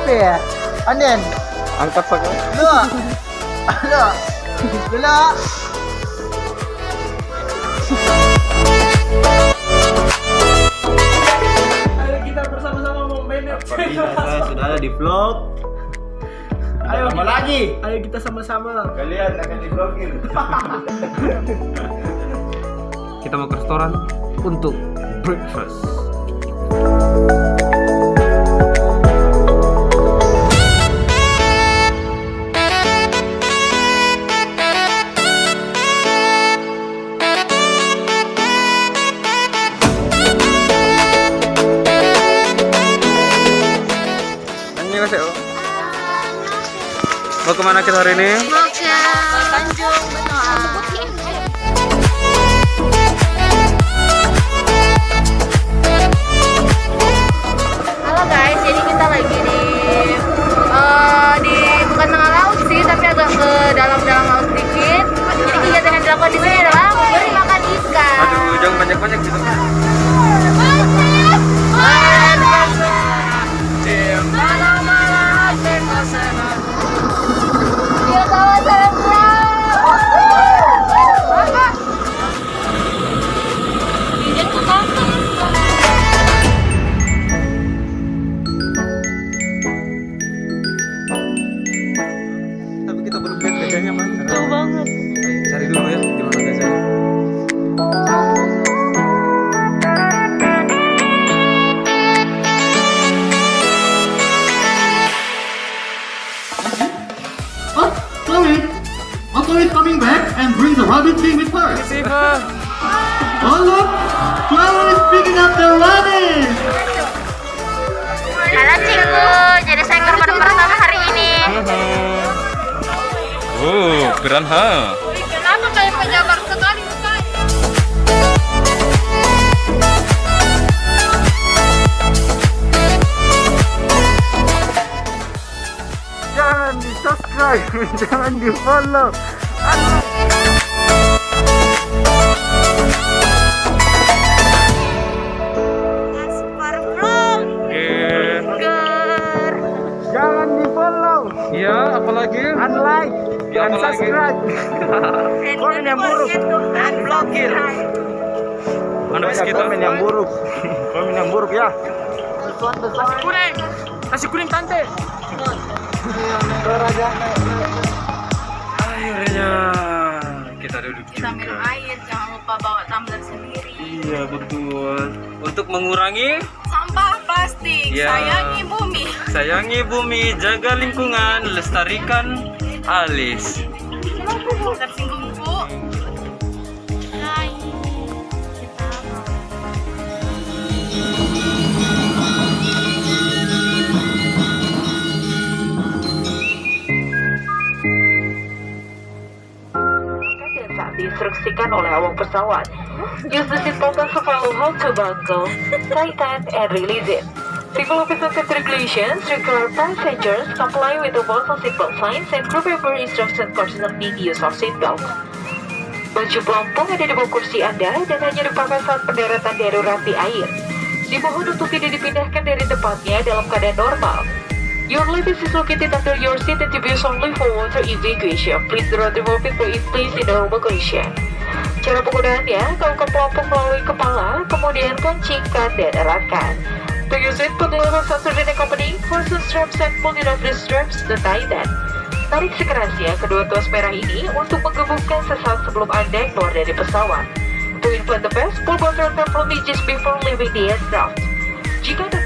Ya, Anden, angkat pakai. Lo, Ayo kita bersama-sama membentuk. Sudah ada di vlog. ayo apa lagi? Ayo kita sama-sama. Kalian akan diblokir. Kita mau ke restoran untuk breakfast. Mau kemana kita hari ini? Mau ke Tanjung Benoa. Halo guys, jadi kita lagi di bukan tengah laut sih, tapi agak ke dalam laut dikit. Jadi kegiatan yang dilakukan di sini adalah memberi makan ikan. Aduh, jangan banyak-banyak gitu. Tapi kita belum lihat gajahnya mana. Jauh banget. Ayo, cari dulu ya di mana gajahnya. Oh, Chloe! Oh, Chloe is coming back and brings a rabbit thing with her. Siva. Oh, look! Chloe is picking up the rabbit! Halo Cinggu, jadi saya korban pertama hari ini. Oh, keren ha. Kenapa kayak pejabat sekali mukanya? Jangan di subscribe, jangan di follow. Aspar vlog. Ger. Jangan di follow, Iya, apalagi? unlike, Ya, apa lagi? unsubscribe. Komen yang buruk. Dan blokir. Mana bis kita? Komen yang buruk. Komen yang buruk ya. Nasi kuning tante. Akhirnya kita duduk Kita minum juga. air, jangan lupa bawa tumbler sendiri. Iya, betul. Untuk mengurangi Sampah plastik, Ya. sayangi bumi. sayangi bumi, jaga lingkungan, lestarikan alis. Tersinggung Bu. Hai. Kita dan saat diinstruksikan oleh awak pesawat. Use the seatbelt to follow how to buckle, tighten, and release it. Civil officers and regulations require passengers comply with the motion seatbelt signs and crew member instruction concerning use of seatbelt. Baju pelampung ada di bawah kursi Anda dan hanya dipakai saat pendaratan darurat di air. Dimohon untuk tidak dipindahkan dari tempatnya dalam keadaan normal. Your luggage is located under your seat and to be used only for water evacuation. Please do not remove it when it placed in normal condition. Cara penggunaannya, gaungkan pelampung melalui kepala, kemudian kancingkan dan eratkan. To use it, put the lever faster than accompanying, fasten straps and pull it off the straps to tighten. Tarik sekerasnya kedua tuas merah ini untuk menggemukkan sesaat sebelum Anda keluar dari pesawat. To inflate the vest, pull button from just before leaving the aircraft. Jika Anda